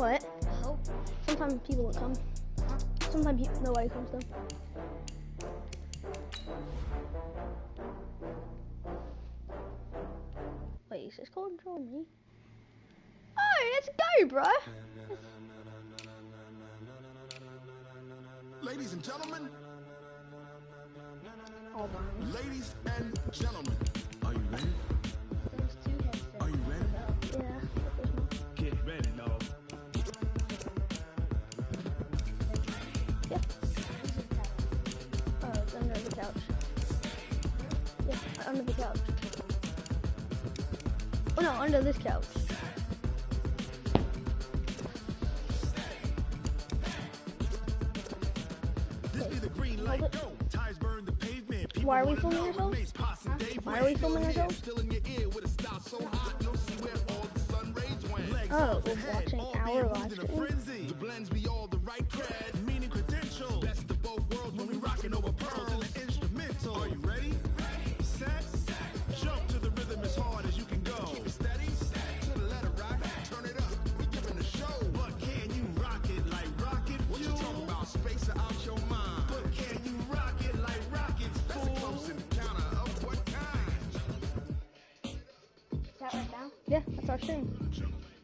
What? Help. Sometimes people don't come. Sometimes nobody comes though. Wait, is this controlling me? Oh, let's go, bro. Ladies and gentlemen. Oh, man. Ladies and gentlemen. Are you ready? There's 2 headsets. Are you ready? Yeah. Get ready, dog. Yeah. Oh, it's under the couch. Yeah, under the couch. Oh no, under this couch. Why are we filming ourselves? Huh? Why are we filming ourselves? Oh, we're watching our live stream. The blends be all the right cred, meaning credential. Best of both worlds when we rockin' over pearls and the instrumental. Are you ready? Set, jump to the rhythm as hard as you can go. Keep it steady, to the letter rock, turn it up, we giving a show. But can you rock it like rocket fuel? What you talking about, space out your mind? But can you rock it like rockets, fool? That's a close encounter of what kind? Is that right now? Yeah, that's our stream.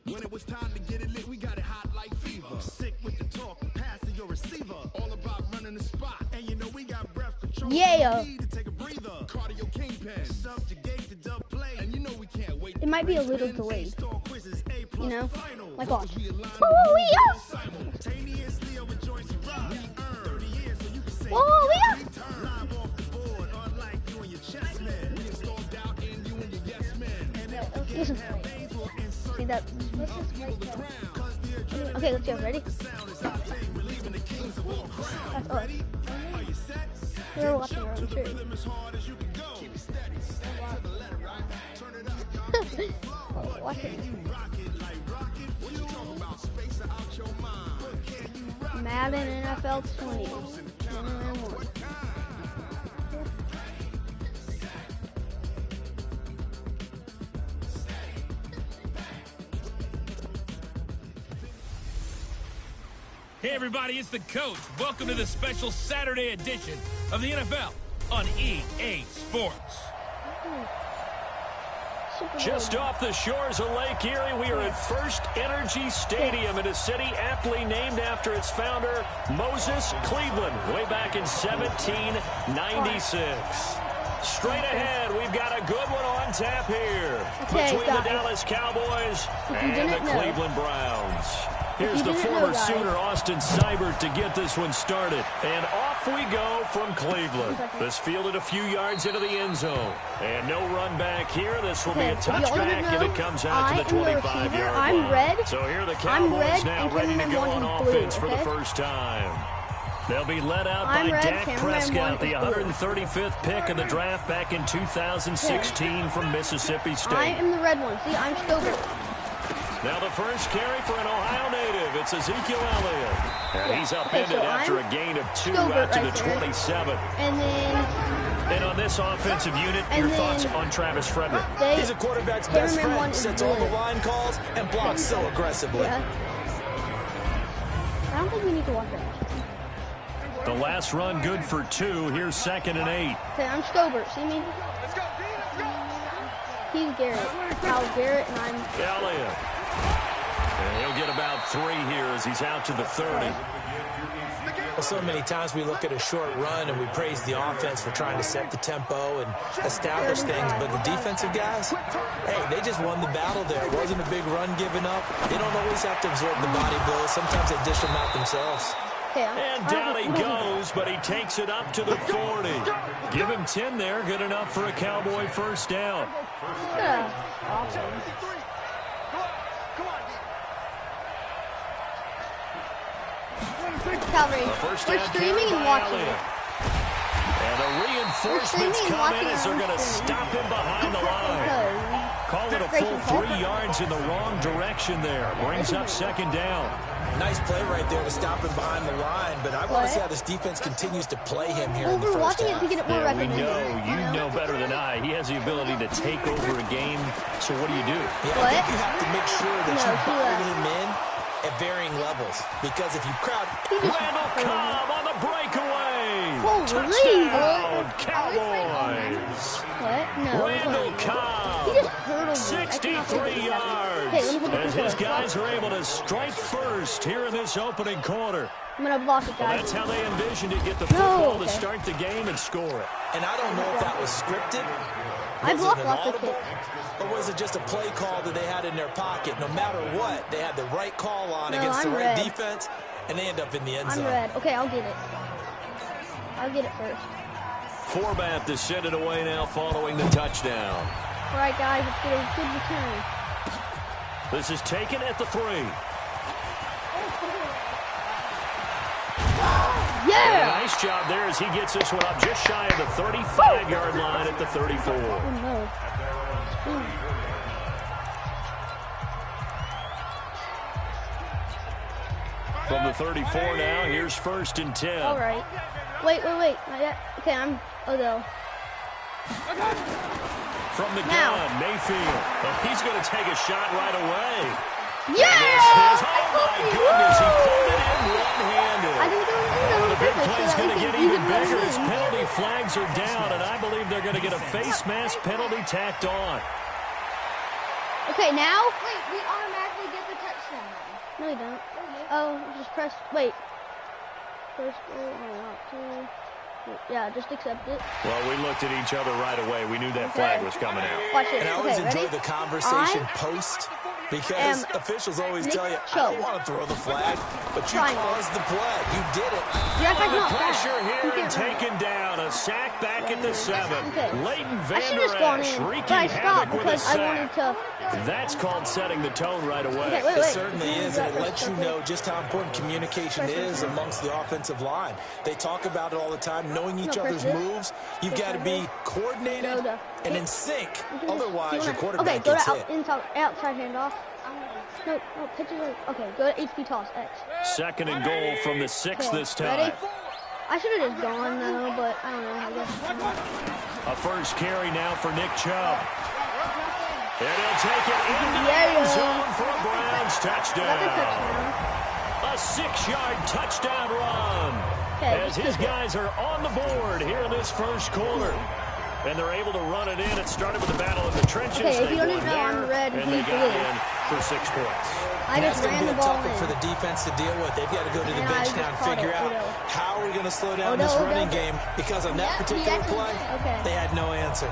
When it was time to get it lit, we got it hot like fever. Sick with the talk, pass to your receiver. All about running the spot, and you know we got breath control. Yeah. Need to take a breather. Cardio kingpin, subjugate the dub play, and you know we can't wait. It might be a little delayed. You know, like watch. Simultaneously over joints you rock. We earn 30 years, so you can say live off the board, unlike you and your chess men. We installed doubt in you and your yes men. And if the game Listen. had veins, we'll insert. See that? Okay, let's go. Ready? That's us. We're watching our own stream. Watch it. Madden NFL 20. Hey everybody, it's the coach. Welcome to the special Saturday edition of the NFL on EA Sports. Just off the shores of Lake Erie, we are at First Energy Stadium in a city aptly named after its founder, Moses Cleveland, way back in 1796. Straight ahead, we've got a good one on tap here between the Dallas Cowboys and the Cleveland Browns. Here's the former Sooner, Austin Seibert, to get this one started. And off we go from Cleveland. This fielded a few yards into the end zone. And no run back here. This will be a touchback, and it comes out to the 25-yard line. I'm red. So here are the Cowboys now ready to go on offense for the first time. They'll be led out by Dak Prescott, the 135th pick of the draft back in 2016 from Mississippi State. I am the red one. See, I'm Stobert. Now the first carry for an Ohio native. It's Ezekiel Elliott. And he's upended after a gain of 2 out to the 27. And then... And on this offensive unit, your thoughts on Travis Frederick? He's a quarterback's best friend. Sets all the line calls and blocks so aggressively. Yeah. I don't think we need to watch it. The last run good for 2. Here's 2nd and 8. Okay, I'm Stobert. See me? He's Garrett. Kyle's Garrett, and I'm... Elliott. And he'll get about 3 here as he's out to the 30. Well, so many times we look at a short run and we praise the offense for trying to set the tempo and establish things, but the defensive guys, hey, they just won the battle there. It wasn't a big run given up. They don't always have to absorb the body blows. Sometimes they dish them out themselves. And down he goes, but he takes it up to the 40. Give him 10 there. Good enough for a Cowboy first down. Calvary, we're streaming and watching it. And the reinforcements come in as they're going to stop him behind the line. Call it a full 3 yards in the wrong direction there. Brings up 2nd down. Nice play right there to stop him behind the line, but I want to see how this defense continues to play him here in the first half. To get it more recommended. You know better than I. He has the ability to take over a game, so what do you do? Yeah, I think you have to make sure that you buy him in at varying levels. Because if you crowd... Randall Cobb on the breakaway. Holy. Touchdown, Cowboys. What? No. Randall Cobb. He just hurdled 63 yards. As his guys are able to strike first here in this opening quarter. I'm going to block it, Well, guys. that's how they envisioned to get the football to start the game and score it. And I don't know if that was scripted. I Was blocked it an lots of audible, kicks. or was it just a play call that they had in their pocket? No matter what, they had the right call on against the right defense, and they end up in the end zone. I'm red. Okay, I'll get it. I'll get it first. Forbath to send it away now following the touchdown. All right, guys, let's get a good return. This is taken at the 3. Yeah! Nice job there as he gets this one up just shy of the 35-yard line at the 34. Oh, no. From the 34 now, here's 1st and 10. All right. Wait. Not yet. Okay, I'm Odell. From the gun, Mayfield. And he's going to take a shot right away. Yeah! Oh, my goodness. He pulled it in one-handed. I didn't do anything. The big play's going to get even bigger as penalty flags are down, and I believe they're going to get a face mask penalty tacked on. Okay, now? Wait, we automatically get the touchdown then. No, you don't. Oh, just press. Wait. First goal. Two. Yeah, just accept it. Well, we looked at each other right away. We knew that flag was coming out. Watch it. And I always Okay, enjoy ready? the conversation post, because officials always tell you, I don't want to throw the flag, but you caused the play. You did it. Your effect not Pressure bad. here and taken down. A sack back at the 7. Okay. Leighton I should have Vander gone Esch in, but wreaking I stopped havoc with a because I wanted sack. to. That's called setting the tone right away. Okay, wait. It certainly is, and it lets you know just how important communication is amongst the offensive line. They talk about it all the time, knowing each other's moves. You've got to be coordinated and in sync. Otherwise, your quarterback gets hit. Okay, go to outside handoff. No, pitch it. Okay, go to HP toss, X. 2nd and goal from the 6 this time. Ready? I should have just gone, though, but I don't know, I guess. A first carry now for Nick Chubb. And he'll take it into the Yeah. end zone for a Browns touchdown. Another touchdown. A 6-yard touchdown run. Okay, As his guys are on the board here in this first quarter. And they're able to run it in. It started with the battle in the trenches. Okay, if they you don't won even know I'm there, red, and they he's got blue. in for 6 points. I just That's going ran to the be a ball tough one for the defense to deal with. They've got to go to the And bench I now and just caught figure it, out Odell. how are we going to slow down Odell, this running Odell. game, because on that Yeah, particular yeah. play, Okay. they had no answer.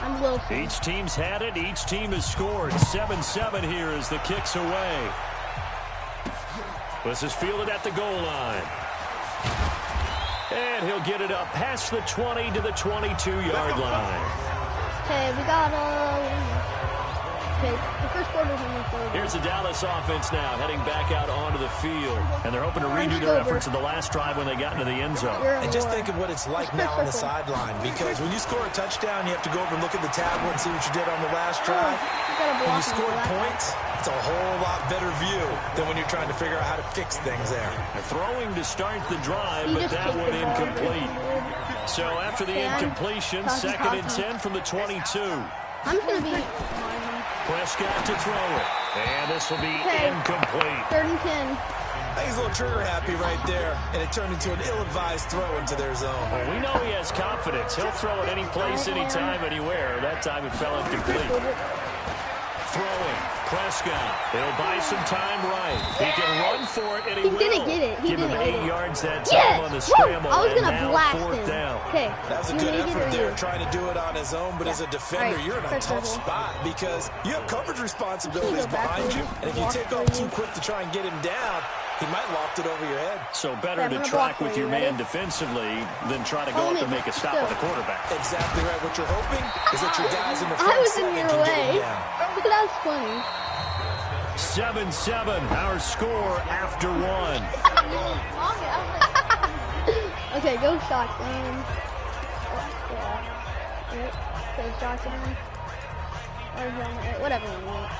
I'm Wilson. Each team's had it. Each team has scored. 7-7 here as the kick's away. This is fielded at the goal line. And he'll get it up past the 20 to the 22-yard line. Okay, we got okay, the first quarter's almost over. Here's the Dallas offense now, heading back out onto the field. And they're hoping to redo their efforts in the last drive when they got into the end zone. And just think of what it's like now on the sideline, because when you score a touchdown, you have to go over and look at the tablet and see what you did on the last drive. When you score points, it's a whole lot better view than when you're trying to figure out how to fix things there. They're throwing to start the drive, but that one incomplete. So after the incompletion, 2nd and 10 from the 22. I'm just going to be... Prescott to throw it. And this will be incomplete. 3rd and 10. I think he's a little trigger happy right there, and it turned into an ill-advised throw into their zone. Well, we know he has confidence. He'll throw it any place, anytime, anywhere. That time it fell incomplete. Throwing. Prescott. He'll buy some time right. He can run for it, and he will. Didn't get it. He Give him didn't 8 get it. yards that time on the scramble. I was going and to now blast 4th him. down. Okay. That was a good effort there, trying to do it on his own, but as a defender, you're in a tough spot because you have coverage responsibilities behind you, and if you take off too quick to try and get him down, he might loft it over your head. So better to track with your man defensively than try to go up and make a stop with the quarterback. Exactly right. What you're hoping is that your guys in the front I was in seven your can way. get him down. That was funny. 7-7, our score after 1. Okay, go shotgun. Okay, shotgun. Whatever you want.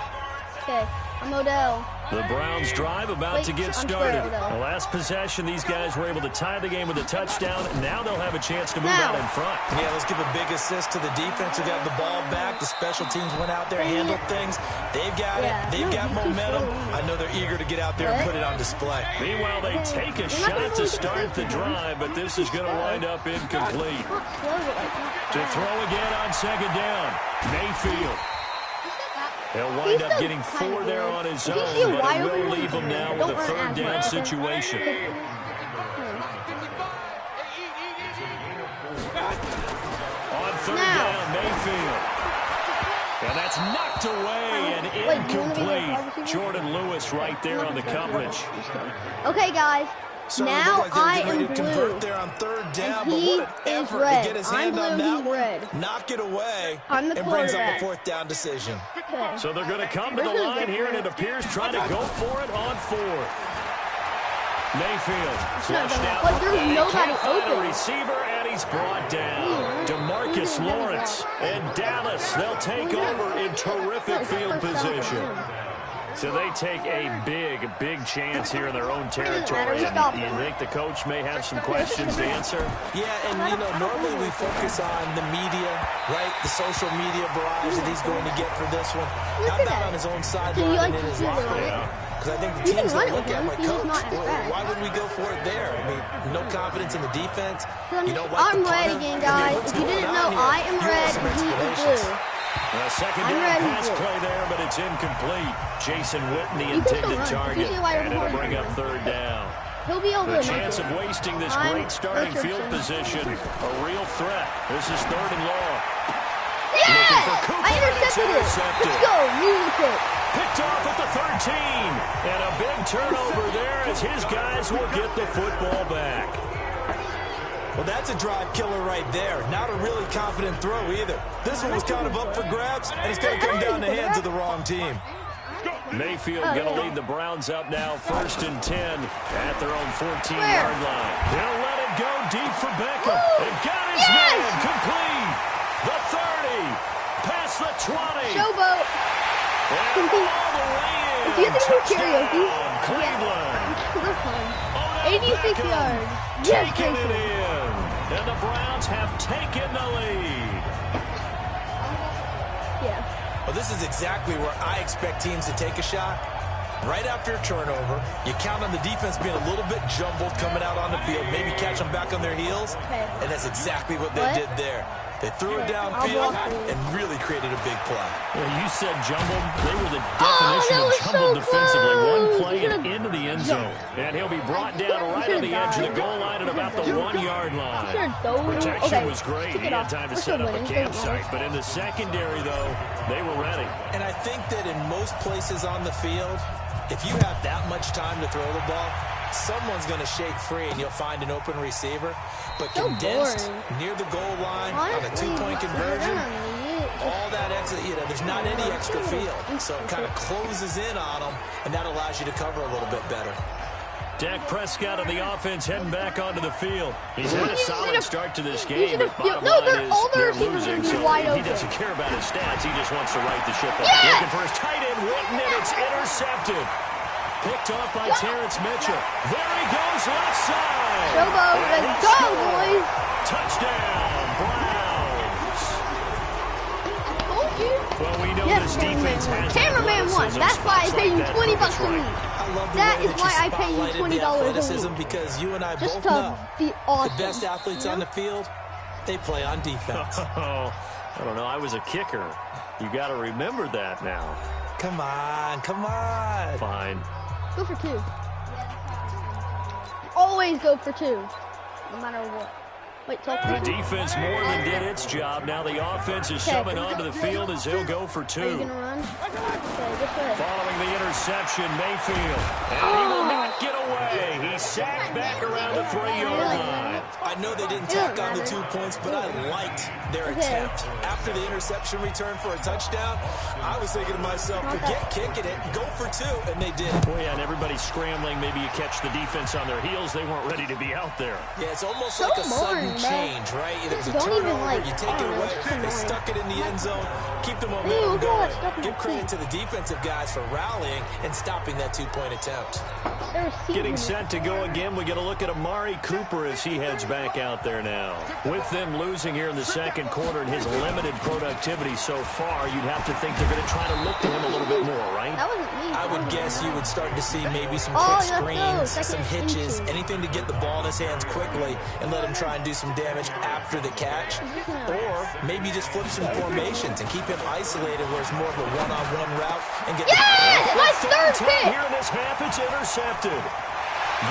Okay, I'm Odell. The Browns drive about to get started. The last possession, these guys were able to tie the game with a touchdown. Now they'll have a chance to move out in front. Yeah, let's give a big assist to the defense who got the ball back. The special teams went out there, handled things. They've got it. They've got momentum. I know they're eager to get out there and put it on display. Meanwhile, they take a shot to start the drive, but this is going to wind up incomplete. To throw again on second down, Mayfield. He'll wind up getting 4 there on his own, but it will leave him now with a third down situation. On third down, Mayfield. And that's knocked away and incomplete. Jordan Lewis right there on the coverage. Okay, guys. So now I am blue. Convert there on third down, but what an effort to get his hand on that one. Knock it away. And brings up a fourth down decision. Okay. So they're going to come to the line here, and it appears trying to go for it on fourth. Mayfield flushed out. But there's nobody open. A receiver, and he's brought down. DeMarcus Lawrence and Dallas. They'll take over in terrific field position. So they take a big chance here in their own territory. And you think the coach may have some questions to answer? Yeah, and, you know, normally we focus on the media, right? The social media barrage that he's going to get for this one. How about on his own sideline and in his locker room? Because I think the team's going to look at my coach. Why would we go for it there? I mean, no confidence in the defense. You don't like I'm red again, guys. If you didn't know, I am red and he is blue. A second down pass play there, but it's incomplete. Jason Witten, the intended target, and it'll bring up third down. He'll be over the chance of wasting this great starting field position, a real threat. This is third and long. Yeah! I intercepted it. Let's go. Lunatic. Picked off at the 13. And a big turnover there as his guys will get the football back. Well, that's a drive killer right there. Not a really confident throw either. This one was kind of up for grabs, and it's going to come down the hands of the wrong team. Mayfield going to lead the Browns up now, 1st and 10 at their own 14-yard line. He'll let it go deep for Beckham. And got his man complete. The 30, past the 20. Showboat. And all the way in. Do you think we're karaoke? Cleveland. Yeah. 86 yards. Yes, taking it in. And the Browns have taken the lead. Yeah. Well, this is exactly where I expect teams to take a shot. Right after a turnover, you count on the defense being a little bit jumbled coming out on the field, maybe catch them back on their heels, and that's exactly what they did there. They threw it downfield and really created a big play. Well, you said jumbled. They were the definition of jumbled defensively. One play and into the end zone. And he'll be brought down right on the edge of the goal line at about the 1-yard line. Protection was great. He had time to set up a campsite. But in the secondary, though, they were ready. And I think that in most places on the field, if you have that much time to throw the ball, someone's going to shake free and you'll find an open receiver. But condensed near the goal line on a 2-point conversion, all that extra, there's not any extra field. So it kind of closes in on them, and that allows you to cover a little bit better. Dak Prescott of the offense heading back onto the field. He's had a solid start to this game, but bottom line is they're losing, so he doesn't care about his stats. He just wants to right the ship up. Looking for his tight end, Witten, and it's intercepted. Picked off by Terrence Mitchell. There he goes, left side. Showboat, let's go, boys. Touchdown, Browns. Well, we know this defense has Cameraman won. That's why I pay you $20 a week. That is why I pay you $20 a week. Because you and I just both know be awesome. The best athletes on the field, they play on defense. I don't know. I was a kicker. You got to remember that now. Come on, come on. Fine. Go for 2. Always go for 2, no matter what. Wait, the defense more than did its job. Now the offense is subbing onto the field as he'll go for 2. Are you gonna run? Okay, this way. Following the interception, Mayfield. And he will not get away. He's sacked back around the 3-yard line. I know they didn't tack on the 2 points, but I liked their attempt. After the interception return for a touchdown, I was thinking to myself, forget kicking it, go for 2, and they did. Boy, yeah, and everybody's scrambling. Maybe you catch the defense on their heels. They weren't ready to be out there. Yeah, it's almost like a sudden change, right? It was a turnover, you take it away, they stuck it in the end zone, keep the momentum going. Give credit to the defensive guys for rallying and stopping that 2-point attempt. Getting set to go again, we get a look at Amari Cooper as he heads back out there now. With them losing here in the second quarter and his limited productivity so far, you'd have to think they're going to try to look to him a little bit more, right? That wasn't me. I would guess you would start to see maybe some quick screens, some hitches, anything to get the ball in his hands quickly and let him try and do some damage after the catch. Or maybe just flip some formations and keep him isolated where it's more of a one-on-one route and get my third pick! Here in this half, it's intercepted.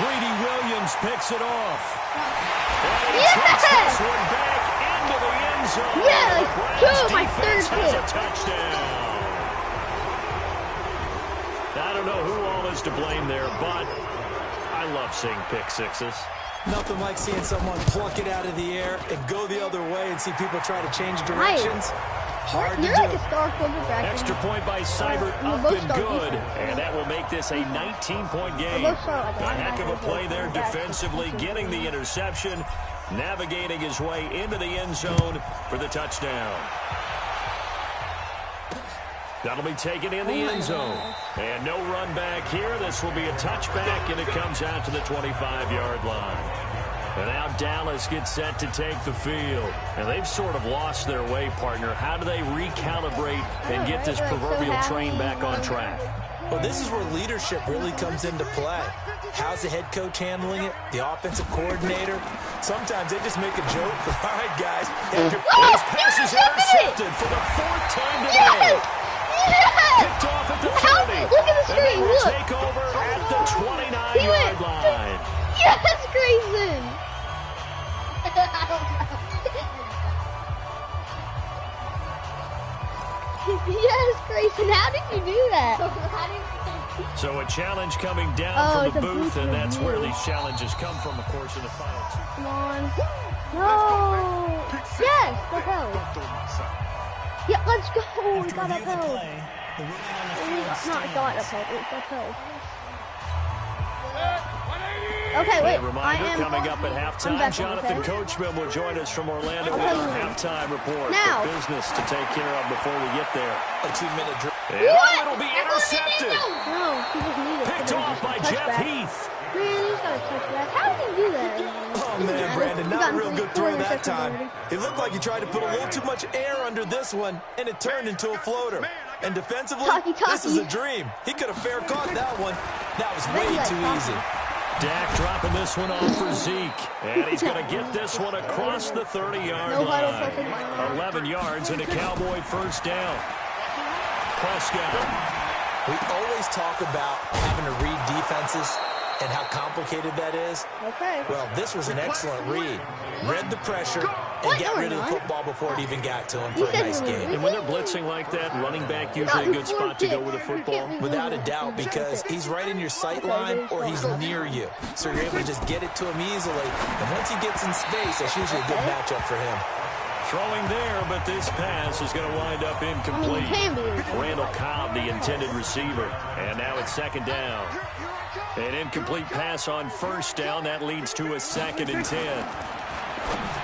Greedy Williams picks it off. And he takes this one back into the end zone. My third pick. A touchdown. I don't know who all is to blame there, but I love seeing pick sixes. Nothing like seeing someone pluck it out of the air and go the other way and see people try to change directions. Hard to do. Like a star quarterback. Extra point by Seibert, up and good. And that will make this a 19-point game. A heck of a play there defensively, getting the interception, navigating his way into the end zone for the touchdown. That'll be taken in the end zone. And no run back here. This will be a touchback, and it comes out to the 25-yard line. And now Dallas gets set to take the field. And they've sort of lost their way, partner. How do they recalibrate and get this proverbial train back on track? Well, this is where leadership really comes into play. How's the head coach handling it? The offensive coordinator? Sometimes they just make a joke. All right, guys. This pass is intercepted for the 4th time today. Picked off at the 30. Look at the screen. And they will take over at the 29-yard line. Yes, Grayson. Yes, Grayson. How did you do that? So a challenge coming down from the booth, and that's where these challenges come from, of course, in the final 2. Come on. No. Yes, let's go. Yeah, let's go. We got upheld. Not got upheld. It's upheld. Okay, wait. Reminder, coming up at halftime, Jonathan Coachman will join us from Orlando with our halftime report. Now. Business to take care of before we get there. A 2-minute drill. And it'll be intercepted. No, he just needed it. Picked off by Jeff Heath. Man, he's got a touchback. How did he do that? Oh, man, Brandon, not a real good throw that time. It looked like he tried to put a little too much air under this one, and it turned into a floater. And defensively, this is a dream. He could have fair caught that one. That was way too easy. Dak dropping this one off for Zeke. And he's going to get this one across the 30-yard line. 11 yards and a Cowboy first down. Prescott. We always talk about having to read defenses and how complicated that is. Okay. Well, this was an excellent read. Read the pressure and get rid of the football before it even got to him for a nice game. And when they're blitzing like that, running back usually a good spot to go with the football? Without a doubt, because he's right in your sight line or he's near you. So you're able to just get it to him easily. And once he gets in space, that's usually a good matchup for him. Throwing there, but this pass is going to wind up incomplete. Randall Cobb, the intended receiver. And now it's second down. An incomplete pass on first down. That leads to a 2nd and 10.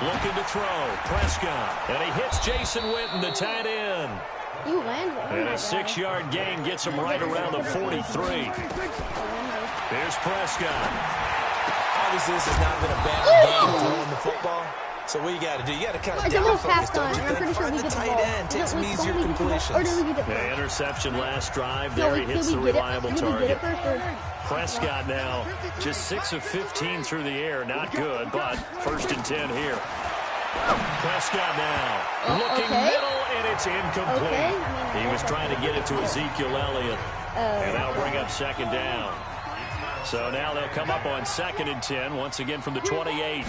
Looking to throw. Prescott. And he hits Jason Witten, the tight end. And a 6-yard gain gets him right around the 43. Here's Prescott. Obviously, this has not been a bad game throwing the football. So what you got to do, you got to kind of down focus, don't you think? Find the tight end, take some easier completions. The interception last drive there. He hits the reliable target. Prescott now just 6 of 15 through the air. Not good, but 1st and 10 here. Prescott now looking middle, and it's incomplete. He was trying to get it to Ezekiel Elliott, and that'll bring up 2nd down. So now they'll come up on 2nd and 10, once again from the 28.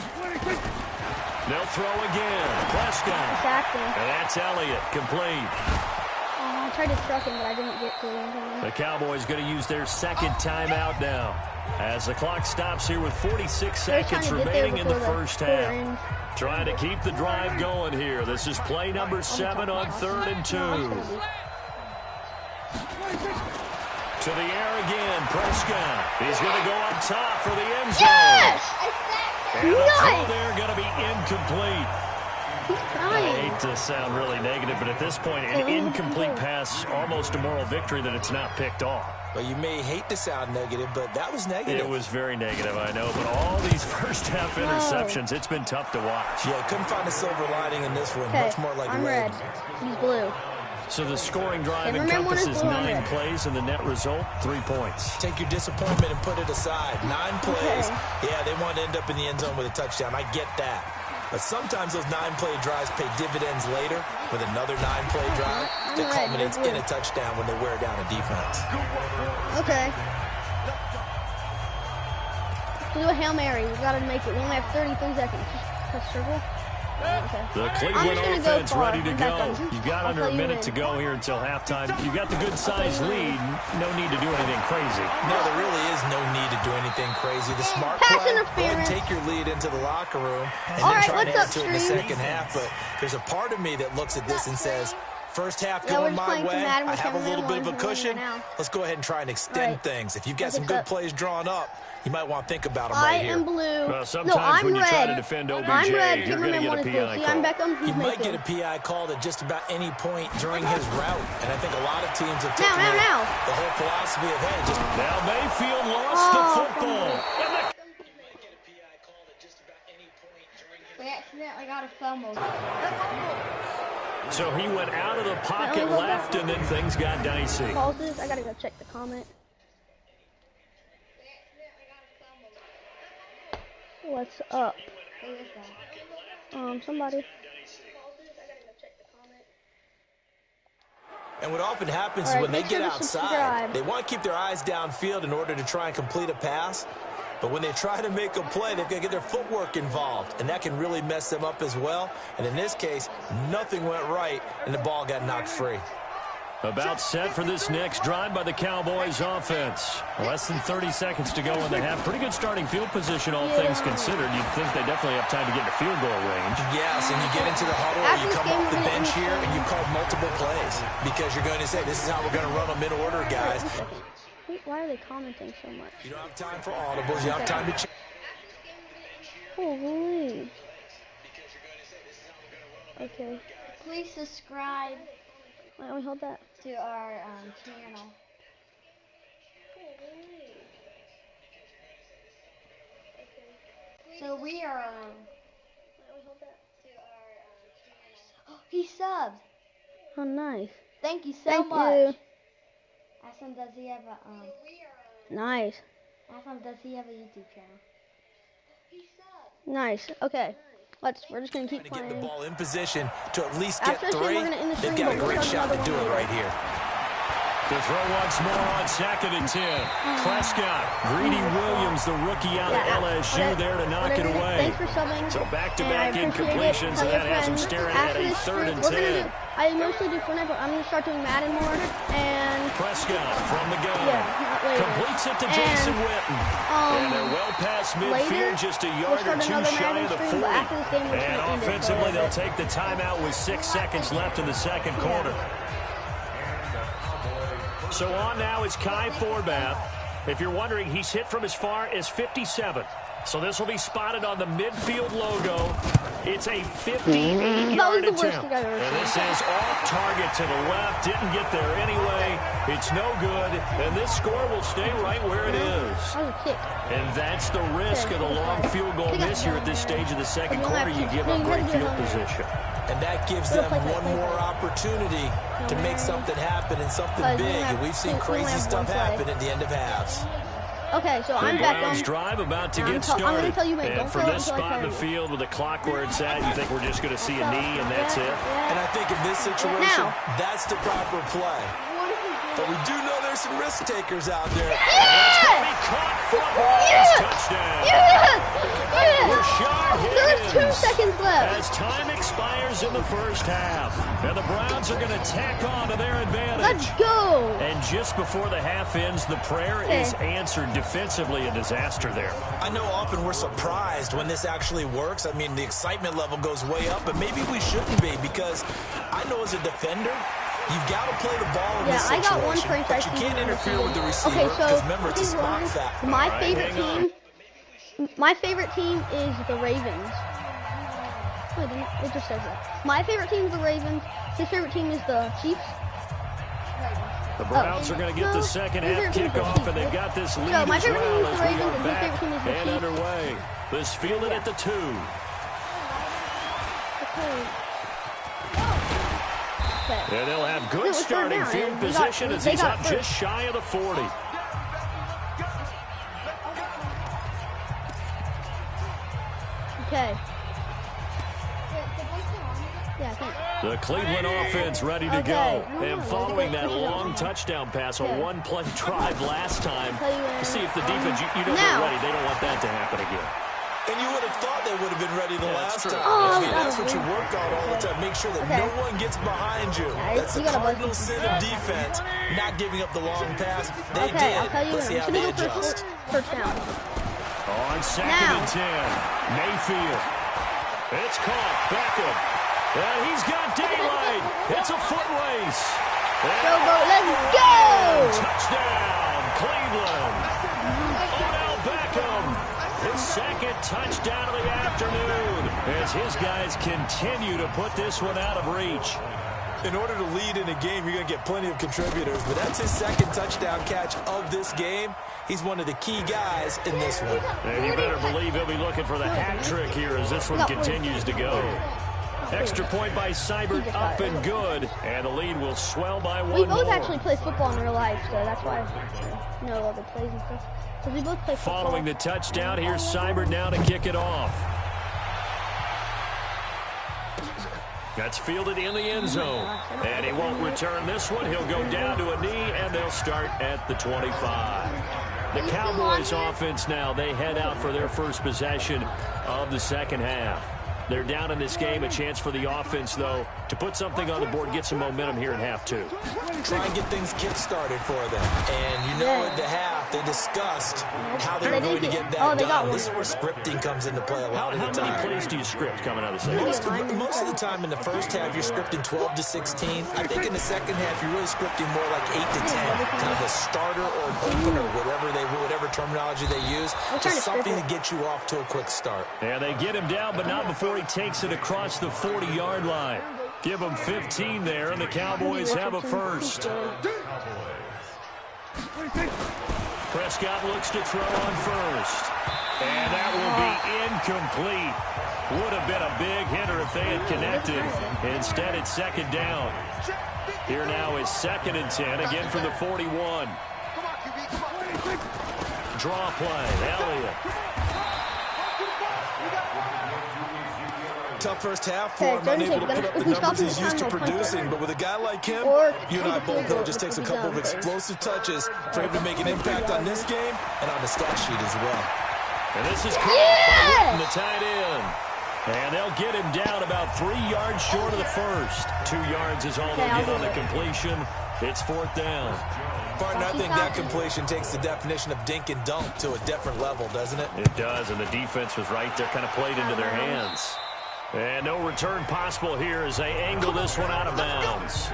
They'll throw again. Prescott. And that's Elliott, complete. tried to truck him, but I didn't get to him. The Cowboys going to use their second timeout now, as the clock stops here with 46 seconds remaining in the first half. Trying to keep the drive going here. This is play number 7 on 3rd and 2. To the air again, Prescott. He's going to go up top for the end zone. Yes! And the throw there going to be incomplete. I hate to sound really negative, but at this point, an incomplete pass, almost a moral victory that it's not picked off. Well, you may hate to sound negative, but that was negative. It was very negative, I know, but all these first-half interceptions, it's been tough to watch. Yeah, couldn't find a silver lining in this one. Much more like I'm red. He's blue. So the scoring drive encompasses 9 plays, and the net result, 3 points. Take your disappointment and put it aside. 9 plays. Yeah, they want to end up in the end zone with a touchdown. I get that. But sometimes those 9-play drives pay dividends later with another 9-play drive that culminates in a touchdown when they wear down a defense. Okay. We'll do a Hail Mary. We've got to make it. We only have 33 seconds. Just press circle. Okay. The Cleveland offense ready to go. You've got under a minute to go here until halftime. You've got the good-sized lead. No need to do anything crazy. No, there really is no need to do anything crazy. The smart play, go ahead and take your lead into the locker room and then try to add to it in the second half. But there's a part of me that looks at this and says, first half going my way, I have a little bit of a cushion. Let's go ahead and try and extend things. If you've got some good plays drawn up, you might want to think about them right here. I am blue. Well, sometimes when you try to defend OBJ, I'm red. you're going to get a PI call. I'm Beckham. He might get a PI called at just about any point during his route. And I think a lot of teams have taken the whole philosophy of, hey, just... Now Mayfield lost the football. We accidentally got a fumble. So he went out of the pocket left, and then things got dicey. Pauses. I got to go check the comment. What's up? Somebody. And what often happens is when they get outside, they want to keep their eyes downfield in order to try and complete a pass. But when they try to make a play, they've got to get their footwork involved, and that can really mess them up as well. And in this case, nothing went right, and the ball got knocked free. About set for this next drive by the Cowboys offense. Less than 30 seconds to go in the half. Pretty good starting field position, all things considered. You'd think they definitely have time to get to field goal range. Yes, and you get into the huddle, or you come off the bench here, and you call multiple plays. Because you're going to say, this is how we're going to run them in order, guys. Why are they commenting so much? You don't have time for audibles. You have time to check. Holy. Okay. Please subscribe. Why don't we hold that? To our channel. So we are. Oh, he subbed. Oh, nice. Thank you so much. Ask him, does he have a Nice. Ask him, does he have a YouTube channel? Nice. Okay. We're just gonna keep playing. Get the ball in position to at least get 3. They've got a great shot to do it right here. To throw once more on 2nd and 10. Prescott, Greedy Williams, the rookie out of LSU, there to knock it away. Thanks for subbing. So back-to-back incompletions, and that has them staring at a 3rd and 10. I mostly do Fortnite, but I'm going to start doing Madden more. And Prescott from the gun. Yeah, completes it to Jason Witten. And they're well past midfield, just a yard or 2 shy of the 40. And offensively, they'll take the timeout with 6 seconds left in the second quarter. So on now is Kai Forbath. If you're wondering, he's hit from as far as 57. So this will be spotted on the midfield logo. It's a 58-yard attempt. And this is off target to the left. Didn't get there anyway. It's no good. And this score will stay right where it is. And that's the risk of the long field goal miss here at this stage of the second quarter. You give up great field position. And that gives them one more opportunity to make something happen and something big. And we've seen crazy stuff happen at the end of halves. Okay, so I'm back on. Drive about to get started. I'm going to tell you, and for this spot in the field with the clock where it's at, you think we're just going to see a knee and that's it? And I think in this situation, that's the proper play. But we do know there's there's some risk takers out there. Touchdown. There's 2 seconds left. As time expires in the first half, and the Browns are going to tack on to their advantage. Let's go. And just before the half ends, the prayer is answered defensively. A disaster there. I know often we're surprised when this actually works. I mean, the excitement level goes way up, but maybe we shouldn't be, because I know as a defender, you've got to play the ball in this situation. I got one franchise but you can't interfere with the receiver, okay, so remember, it's a spot factor. My favorite team is the Ravens. Wait, it just says that. My favorite team is the Ravens. His favorite team is the Chiefs. The Browns are going to get the second half kickoff, and they've got this lead my as favorite well team is as the we Ravens, are and his back favorite team is the and Chiefs. underway. This fielded at the 2. And they'll have good starting field position as he's up just shy of the 40. Okay. Yeah, thanks. The Cleveland offense ready to go. And following that long touchdown pass, a one-play drive last time, see if the defense, you know they're ready. They don't want that to happen again. And you would have thought they would have been ready the last time. I mean, that's what you work on all the time. Make sure that no one gets behind you. That's the cardinal sin of defense, not giving up the long pass. They did. Let's see how they adjust. First down. On 2nd and 10, Mayfield. It's caught. Beckham. And he's got daylight. It's a foot race. Let's go! Touchdown, Cleveland. Odell Beckham. His second touchdown of the afternoon as his guys continue to put this one out of reach. In order to lead in a game, you're going to get plenty of contributors, but that's his second touchdown catch of this game. He's one of the key guys in this one. And you better believe he'll be looking for the hat trick here as this one continues to go. Extra point by Seibert, up and good, and the lead will swell by one more. We both actually play football in real life, so that's why I know all the plays and stuff. Because we both play football. Following the touchdown, here's Seibert now to kick it off. That's fielded in the end zone. And he won't return this one. He'll go down to a knee, and they'll start at the 25. The Cowboys offense now, they head out for their first possession of the second half. They're down in this game. A chance for the offense, though, to put something on the board, get some momentum here in half 2. Try and get things kick-started for them. And you know at the half, they discussed how they were going to get that done. This is where scripting comes into play a lot of the time. How many plays do you script coming out of the second half? Most of the time in the first half, you're scripting 12 to 16. I think in the second half, you're really scripting more like 8 to 10. Kind of a starter or an opener, whatever terminology they use. Just something to get you off to a quick start. And they get him down, but not before he takes it across the 40-yard line. Give him 15 there, and the Cowboys have a first. Prescott looks to throw on first. And that will be incomplete. Would have been a big hitter if they had connected. Instead, it's second down. Here now is 2nd and 10, again from the 41. Draw play, Elliott. Tough first half for him, unable to put up the numbers he's used to producing. But with a guy like him, you and I both know it just takes a couple of explosive touches for him to make an impact on this game and on the stat sheet as well. And this is caught by the tight end. And they'll get him down about 3 yards short of the first. 2 yards is all they'll get on the completion. It's 4th down. Partner, I think that completion takes the definition of dink and dunk to a different level, doesn't it? It does, and the defense was right there, kind of played into their hands. And no return possible here as they angle this one out of bounds.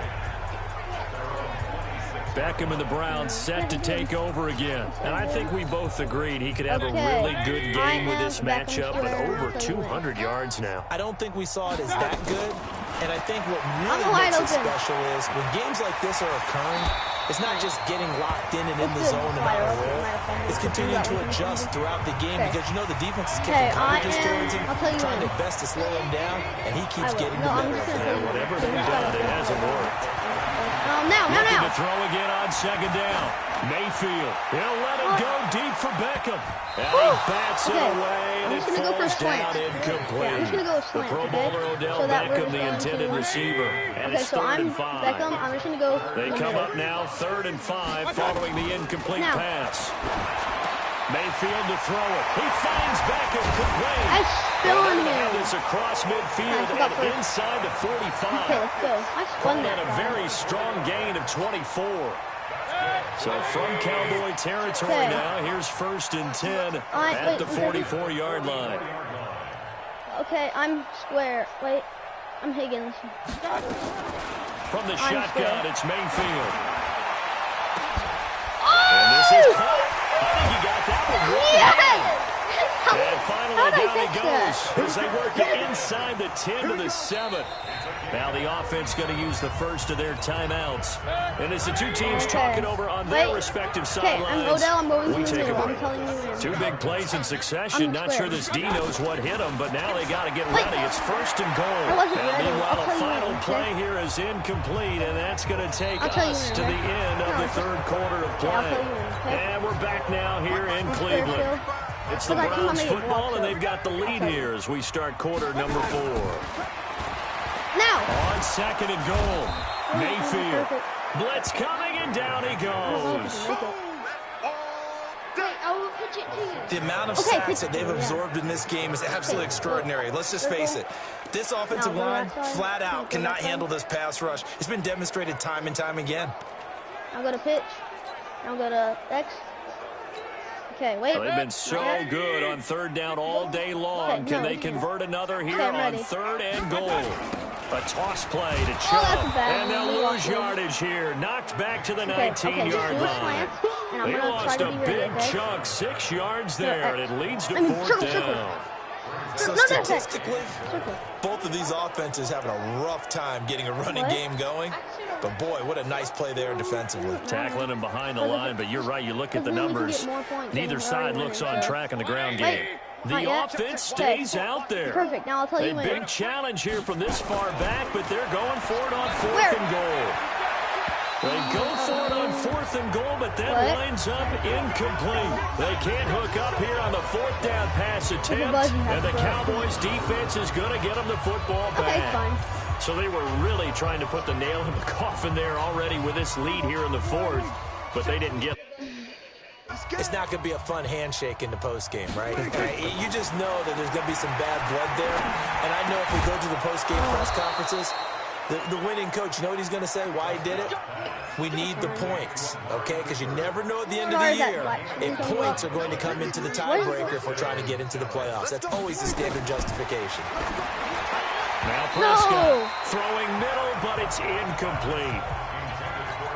Beckham and the Browns set to take over again. And I think we both agreed he could have a really good game with this matchup, but over 200 yards now. I don't think we saw it as that good. And I think what really makes it special is when games like this are occurring, it's not just getting locked in and in the zone and out of roll. It's continuing to adjust throughout the game because, you know, the defense is kicking coverages towards him, trying their best to slow him down, and he keeps getting the better of it. Yeah, whatever they've done, it hasn't worked. Now. Looking to throw again on second down. Mayfield. He'll let it go deep for Beckham. And he bats it away, and it falls down incomplete. Yeah, I'm just going to go with slant, The Pro Bowler Odell Beckham, the intended receiver. And it's third and 5. Beckham. I'm just going to go. They come up now 3rd and 5 following the incomplete pass. Mayfield to throw it. He finds Beckham complete. I spun him. This across midfield and inside the 45. Okay, let's go. I spun that. A very strong gain of 24. So from Cowboy territory now, here's 1st and 10 at the 44-yard line. Okay, I'm square. Wait, I'm Higgins. From the shotgun, it's Mayfield. Oh! And this is caught. I think he got that one. Yes! And finally down he goes as they work it inside the 10 to the 7. Now the offense going to use the first of their timeouts. And as the two teams talk it over on their respective sidelines, Odell, I'm going we to take a break. I'm telling you. 2 big plays in succession. Not sure this D knows what hit him, but now they got to get ready. It's 1st and goal. And meanwhile, the final play here is incomplete, and that's going to take us to the end of the 3rd quarter of play. And we're back now here in Cleveland. It's the Browns football, and they've got the lead here as we start quarter number 4. Now. On 2nd and goal, Mayfield. Blitz coming, and down he goes. The amount of sacks that they've absorbed in this game is absolutely extraordinary. Let's just face it. This offensive line, flat out, cannot handle this pass rush. It's been demonstrated time and time again. I'll go to pitch. I'll go to X. Okay, wait. They've been so good on 3rd down all day long. Can they convert another here on 3rd and goal? A toss play to Chubb, and they'll lose yardage here. Knocked back to the 19-yard line. They lost a big chunk, 6 yards there, and it leads to 4th down. So statistically, both of these offenses having a rough time getting a running game going. But boy, what a nice play there defensively. Tackling him behind the line, but you're right, you look at the numbers. Neither side looks on track in the ground game. The offense stays out there. Perfect. Now I'll tell you a big challenge here from this far back, but they're going for it on 4th and goal. They go for it on 4th and goal, but that lines up incomplete. They can't hook up here on the 4th down pass attempt, and the Cowboys defense is going to get them the football back. So they were really trying to put the nail in the coffin there already with this lead here in the 4th, but they didn't get it. It's not going to be a fun handshake in the postgame, right? You just know that there's going to be some bad blood there. And I know if we go to the postgame press conferences, the winning coach, you know what he's going to say, why he did it? We need the points, okay? Because you never know at the end of the year if points are going to come into the tiebreaker if we're trying to get into the playoffs. That's always the standard justification. Now Prescott throwing middle, but it's incomplete.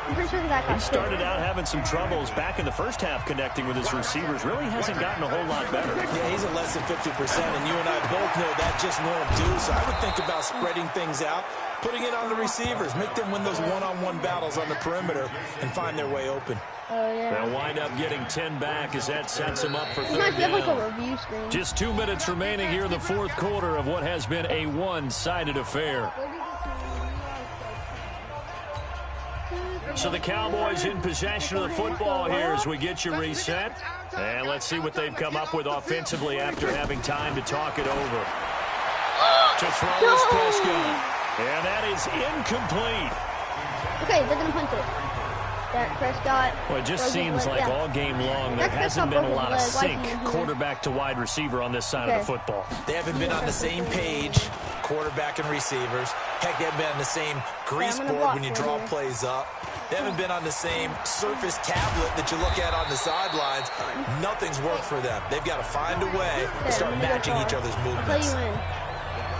He started out having some troubles back in the first half connecting with his receivers. Really hasn't gotten a whole lot better. Yeah, he's at less than 50%, and you and I both know that just won't do. So I would think about spreading things out, putting it on the receivers, make them win those one-on-one battles on the perimeter and find their way open. They'll wind up getting 10 back as that sets them up for 3rd down. Just 2 minutes remaining here in the 4th quarter of what has been a one-sided affair. So the Cowboys in possession of the football here as we get you reset. And let's see what they've come up with offensively after having time to talk it over. To throw is Prescott. And that is incomplete. Okay, they're going to punt it. Dak Prescott. Well, it just seems like all game long there hasn't been a lot of sync quarterback to wide receiver on this side of the football. They haven't been on the same page, quarterback and receivers. Heck, they haven't been on the same grease board when you draw plays up. They haven't been on the same surface tablet that you look at on the sidelines. Nothing's worked for them. They've got to find a way to start matching each other's movements.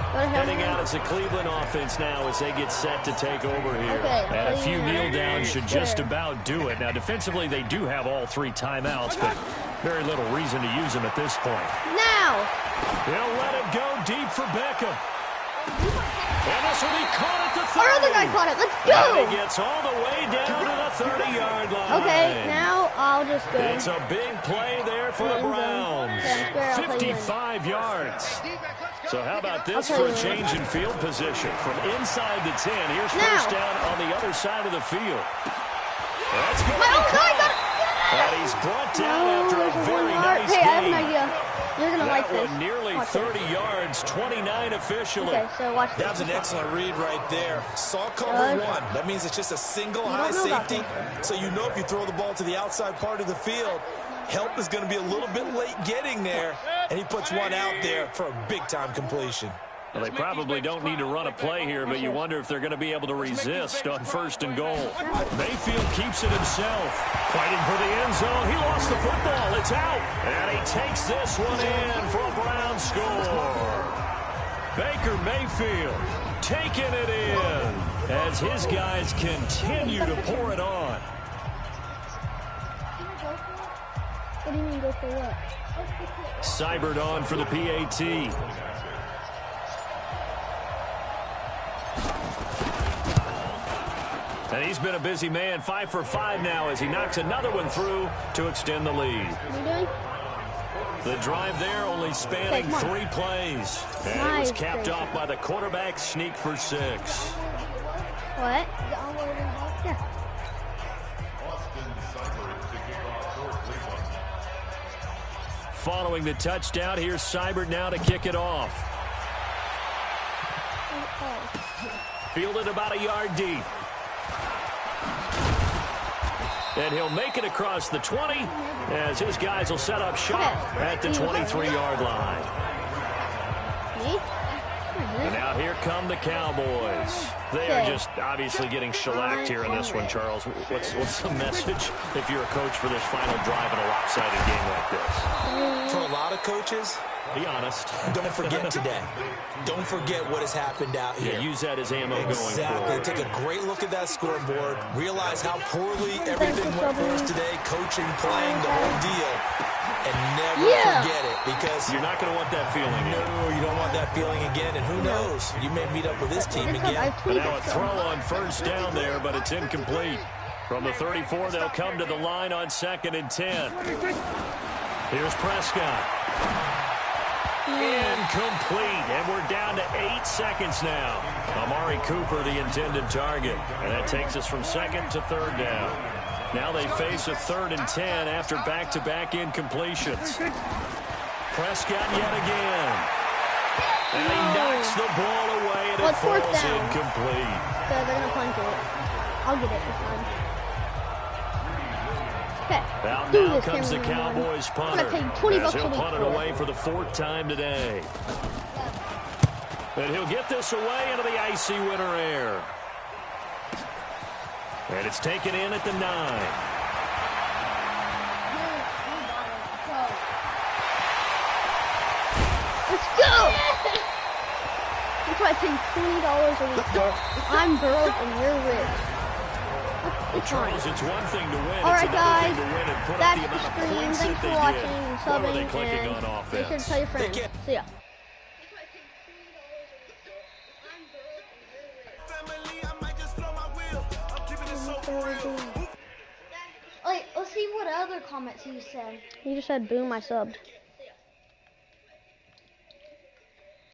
Heading out as the Cleveland offense now as they get set to take over here. And a few kneel downs should just about do it. Now, defensively, they do have all 3 timeouts, but very little reason to use them at this point. Now! They'll let it go deep for Beckham. And this will be caught at the 30. Our other guy caught it. Let's go. And he gets all the way down to the 30-yard line. Okay, now I'll just go. It's a big play there for the Browns. 55 yards. So how about this for a change in field position? From inside the 10, here's first down on the other side of the field. That's going to be caught. And he's brought down after a very nice game. Hey, I have an game. idea. You're going to like this. One nearly 30 yards, 29 officially. Okay, so watch this. That's an excellent read right there. Saw cover one. That means it's just a single high safety. So you know if you throw the ball to the outside part of the field, help is going to be a little bit late getting there. And he puts one out there for a big-time completion. Well, they probably don't need to run a play here, but you wonder if they're going to be able to resist on 1st and goal. Mayfield keeps it himself. Fighting for the end zone. He lost the football. It's out. And he takes this one in for a Browns score. Baker Mayfield taking it in as his guys continue to pour it on. What do you mean go for what? Seibert on for the PAT. And he's been a busy man, 5 for 5 now as he knocks another one through to extend the lead. What are you doing? The drive there only spanning 3 plays. And it was capped off by the quarterback sneak for 6. What? Yeah. Following the touchdown, here's Seibert now to kick it off. Fielded about a yard deep. And he'll make it across the 20 as his guys will set up shop at the 23-yard line. And now here come the Cowboys. They are just obviously getting shellacked here in this one, Charles. What's the message if you're a coach for this final drive in a lopsided game like this? For a lot of coaches, be honest. Don't forget today. Don't forget what has happened out here. Yeah, use that as ammo going forward. Exactly. Take a great look at that scoreboard. Realize how poorly everything went for us today. Coaching, playing, the whole deal. And never forget it because you're not going to want that feeling again. No, you don't want that feeling again. And who knows? You may meet up with this team again. And now a throw on first down there, but it's incomplete. From the 34, they'll come to the line on 2nd and 10. Here's Prescott. Incomplete, and we're down to 8 seconds now. Amari Cooper, the intended target, and that takes us from 2nd to 3rd down. Now they face a 3rd and 10 after back-to-back incompletions. Prescott yet again, and he knocks the ball away, and it falls incomplete. So they're gonna punt it. I'll get it this time. Okay. Now comes the Cowboys punter. I'm gonna pay $20 as he'll a week punt it away for the 4th time today. And he'll get this away into the icy winter air. And it's taken in at the 9. Let's go! That's why I pay $20 a week for. I'm broke and you're rich. Charles, it's one thing to win. All right, it's guys, thing to win and put that's up the the amount of stream. points Thanks that for they watching did. and What subbing, were they clicking on and offense? make sure to tell your friends. See ya. Wait, let's see what other comments you said. You just said boom, I subbed.